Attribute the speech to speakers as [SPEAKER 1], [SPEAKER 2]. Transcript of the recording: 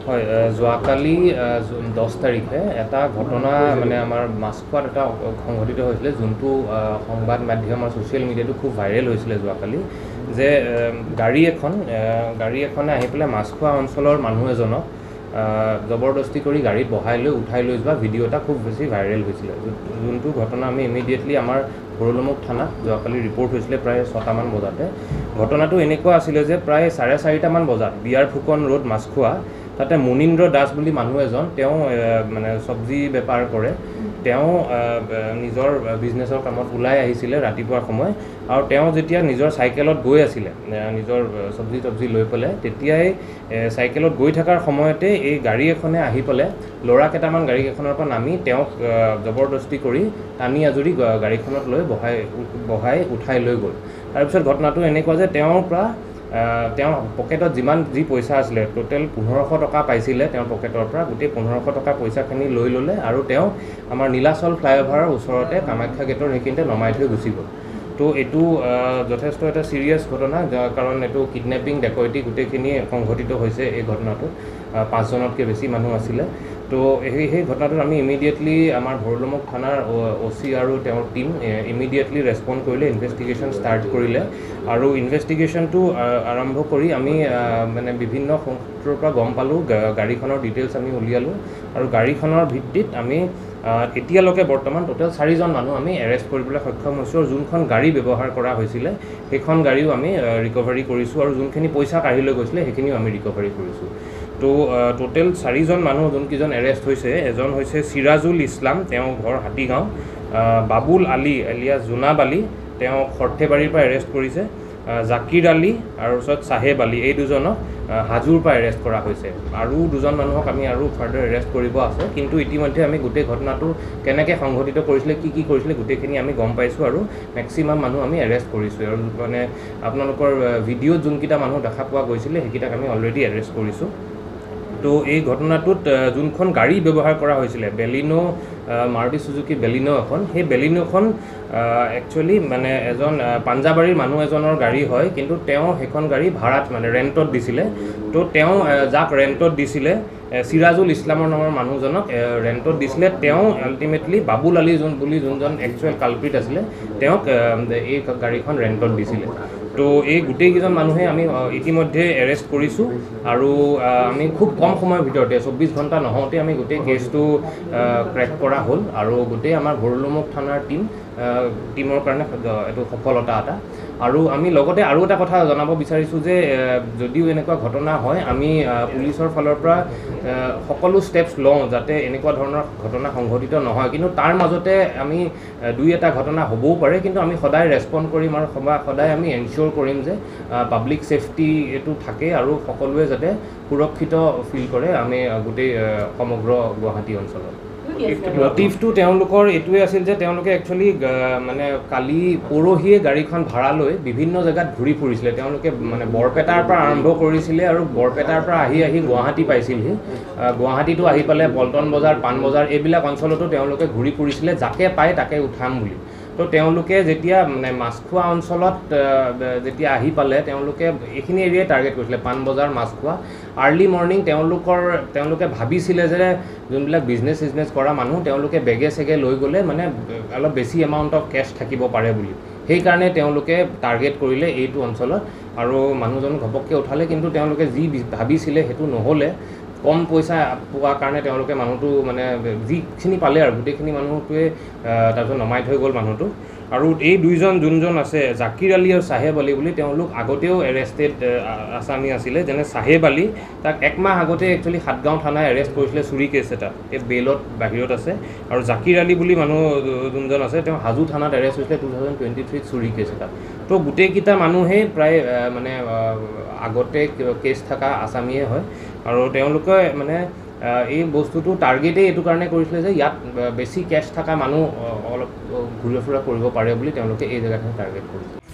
[SPEAKER 1] হয়, যোৱাকালি 10 তাৰিখে এটা ঘটনা মানে আমাৰ মাছখোৱাত এটা সংঘটিত হৈছিলে, যোনটো সংবাদ মাধ্যম আৰু ছ'চিয়েল মিডিয়াটো খুব ভাইৰেল হৈছিলে যোৱাকালি, যে গাড়ী এখনে আহি পেলাই মাছখোৱা অঞ্চলৰ মানুহ এজনক জবৰদস্তি কৰি গাড়ীত বহাই লৈ উঠাই লৈ যোৱা ভিডিঅ' এটা খুব বেছি ভাইৰেল হৈছিলে, যোনটো ঘটনা আমি ইমিডিয়েটলি আমাৰ ভৰলুমুখ থানাত যোৱাকালি ৰিপৰ্ট হৈছিলে প্ৰায় 6টামান বজাতে। ঘটনাটো এনেকুৱা আছিলে যে প্ৰায় 4:30টামান বজাত বিয়াৰ ফুকন ৰোড মাছখোৱা, তাতে মুনীন্দ্ৰ দাস বুলি মানুহ এজন, তেওঁ মানে চব্জি বেপাৰ কৰে, তেওঁ নিজৰ বিজনেছৰ কামত ওলাই আহিছিলে ৰাতিপুৱাৰ সময়, আৰু তেওঁ যেতিয়া নিজৰ চাইকেলত গৈ আছিলে নিজৰ চব্জি লৈ পেলাই, তেতিয়াই চাইকেলত গৈ থকাৰ সময়তে এই গাড়ী এখনে আহি পেলাই ল'ৰা কেইটামান গাড়ী এখনৰ পৰা নামি তেওঁক জবৰদস্তি কৰি টানি আজুৰি গাড়ীখনত লৈ বহাই উঠাই লৈ গ'ল। তাৰপিছত ঘটনাটো এনেকুৱা যে তেওঁৰ পকেটত যি পইচা আছিলে, টোটেল 1500 টকা পাইছিলে তেওঁৰ পকেটৰ পৰা, গোটেই 1500 টকা পইচাখিনি লৈ ল'লে আৰু তেওঁ আমাৰ নীলাচল ফ্লাইঅভাৰৰ ওচৰতে কামাখ্যা গেটৰ সেইখিনিতে নমাই থৈ গুচি গ'ল। তো এইটো যথেষ্ট এটা ছিৰিয়াছ ঘটনা, কাৰণ এইটো কিডনেপিং ডেকয়টি গোটেইখিনি সংঘটিত হৈছে এই ঘটনাটোত। 5জনতকৈ বেছি মানুহ আছিলে। তো সেই ঘটনাটোত আমি ইমিডিয়েটলি আমাৰ ভৰলুমুখ থানাৰ OC আৰু তেওঁৰ টীম ইমিডিয়েটলি ৰেছপণ্ড কৰিলে, ইনভেষ্টিগেশ্যন ষ্টাৰ্ট কৰিলে, আৰু ইনভেষ্টিগেশ্যনটো আৰম্ভ কৰি আমি মানে বিভিন্ন সূত্ৰৰ পৰা গম পালোঁ, গাড়ীখনৰ ডিটেইলছ আমি উলিয়ালোঁ, আৰু গাড়ীখনৰ ভিত্তিত আমি এতিয়ালৈকে বৰ্তমান টোটেল 4জন মানুহ আমি এৰেষ্ট কৰিবলৈ সক্ষম হৈছোঁ, আৰু যোনখন গাড়ী ব্যৱহাৰ কৰা হৈছিলে সেইখন গাড়ীও আমি ৰিকভাৰী কৰিছোঁ, আৰু যোনখিনি পইচা কাঢ়ি লৈ গৈছিলে সেইখিনিও আমি ৰিকভাৰী কৰিছোঁ। তো টোটেল 4জন মানুহ যোনকেইজন এৰেষ্ট হৈছে, এজন হৈছে চিৰাজুল ইছলাম, তেওঁ ঘৰ হাতীগাঁও, বাবুল আলী এলিয়াছ জোনাব আলী, তেওঁ সৰ্থেবাৰীৰ পৰা এৰেষ্ট কৰিছে, জাকিৰ আলী আৰু ওচৰত চাহেব আলী, এই দুজনক হাজোৰ পৰা এৰেষ্ট কৰা হৈছে, আৰু 2জন মানুহক আমি আৰু ফাৰ্ডাৰ এৰেষ্ট কৰিব আছে, কিন্তু ইতিমধ্যে আমি গোটেই ঘটনাটো কেনেকৈ সংঘটিত কৰিছিলে, কি কৰিছিলে গোটেইখিনি আমি গম পাইছোঁ, আৰু মেক্সিমাম মানুহ আমি এৰেষ্ট কৰিছোঁ, আৰু মানে আপোনালোকৰ ভিডিঅ'ত যোনকেইটা মানুহ দেখা পোৱা গৈছিলে সেইকেইটাক আমি অলৰেডি এৰেষ্ট কৰিছোঁ। তো এই ঘটনাটোত যোনখন গাড়ী ব্যৱহাৰ কৰা হৈছিলে, বেলিনো, মাৰুতি চুজুকি বেলিনো এখন, সেই বেলিনোখন একচুৱেলি মানে এজন পাঞ্জাবাৰীৰ মানুহ এজনৰ গাড়ী হয়, কিন্তু তেওঁ সেইখন গাড়ী ভাড়াত মানে ৰেণ্টত দিছিলে। তো তেওঁ যাক ৰেণ্টত দিছিলে, চিৰাজুল ইছলামৰ নামৰ মানুহজনক ৰেণ্টত দিছিলে, তেওঁ আল্টিমেটলি বাবুল আলী বুলি যোনজন একচুৱেল কালপ্ৰিট আছিলে, তেওঁক এই গাড়ীখন ৰেণ্টত দিছিলে। তো এই গোটেইকেইজন মানুহে আমি ইতিমধ্যে এৰেষ্ট কৰিছোঁ, আৰু আমি খুব কম সময়ৰ ভিতৰতে 24 ঘণ্টা নহওঁতে আমি গোটেই কেছটো ক্ৰেক কৰা হ'ল, আৰু গোটেই আমাৰ ভৰলুমুখ থানাৰ টীমৰ কাৰণে এইটো সফলতা এটা। আৰু আমি লগতে আৰু এটা কথা জনাব বিচাৰিছোঁ যে যদিও এনেকুৱা ঘটনা হয়, আমি পুলিচৰ ফালৰ পৰা সকলো ষ্টেপছ লওঁ যাতে এনেকুৱা ধৰণৰ ঘটনা সংঘটিত নহয়, কিন্তু তাৰ মাজতে আমি 2-এটা ঘটনা হ'বও পাৰে, কিন্তু আমি সদায় ৰেছপণ্ড কৰিম, আৰু সদায় আমি এনচিয়'ৰ কৰিম যে পাব্লিক ছেফটি এইটো থাকে, আৰু সকলোৱে যাতে সুৰক্ষিত ফিল কৰে আমি গোটেই সমগ্ৰ গুৱাহাটী অঞ্চলত। মটিভটো তেওঁলোকৰ এইটোৱে আছিল যে তেওঁলোকে একচুৱেলি মানে কালি পৰহিয়ে গাড়ীখন ভাড়া লৈ বিভিন্ন জেগাত ঘূৰি ফুৰিছিলে, তেওঁলোকে মানে বৰপেটাৰ পৰা আৰম্ভ কৰিছিলে, আৰু বৰপেটাৰ পৰা আহি গুৱাহাটী পাইছিলহি, গুৱাহাটীতো আহি পালে পল্টন বজাৰ, পাণ বজাৰ, এইবিলাক অঞ্চলতো তেওঁলোকে ঘূৰি ফুৰিছিলে, যাকে পায় তাকে উঠাম বুলি। তো তেওঁলোকে যেতিয়া মানে মাছখোৱা অঞ্চলত যেতিয়া আহি পালে, তেওঁলোকে এইখিনি এৰিয়াই টাৰ্গেট কৰিছিলে, পাণ বজাৰ, মাছখোৱা। আৰ্লি মৰ্ণিং তেওঁলোকে ভাবিছিলে যে যোনবিলাক বিজনেছ কৰা মানুহ, তেওঁলোকে বেগে চেগে লৈ গ'লে মানে অলপ বেছি এমাউণ্ট অফ কেছ থাকিব পাৰে বুলি, সেইকাৰণে তেওঁলোকে টাৰ্গেট কৰিলে এইটো অঞ্চলত, আৰু মানুহজন ঘপককৈ উঠালে, কিন্তু তেওঁলোকে যি ভাবিছিলে সেইটো নহ'লে। কম পইচা পোৱাৰ কাৰণে তেওঁলোকে মানুহটো মানে যিখিনি পালে আৰু গোটেইখিনি মানুহটোৱে তাৰপিছত নমাই থৈ গ'ল মানুহটো। আৰু এই 2জন যোনজন আছে, জাকিৰ আলী আৰু চাহেব আলী বুলি, তেওঁলোক আগতেও এৰেষ্টেড আছামী আছিলে, যেনে চাহেব আলী, তাক 1 মাহ আগতে একচুৱেলি সাতগাঁও থানাই এৰেষ্ট কৰিছিলে চুৰি কেছ এটা, এই বেইলত বাহিৰত আছে। আৰু জাকিৰ আলী বুলি মানুহ যোনজন আছে, তেওঁ হাজো থানাত এৰেষ্ট হৈছিলে 2023 চুৰি কেছ এটা। তো গোটেইকেইটা মানুহেই প্ৰায় মানে আগতে কেছ থকা আছামীয়ে হয়, আৰু তেওঁলোকে মানে এই বস্তুটো টাৰ্গেটেই এইটো কাৰণে কৰিছিলে যে ইয়াত বেছি কেছ থকা মানুহ অলপ ঘূৰা ফুৰা কৰিব পাৰে বুলি তেওঁলোকে এই জেগাখিনি টাৰ্গেট কৰিছে।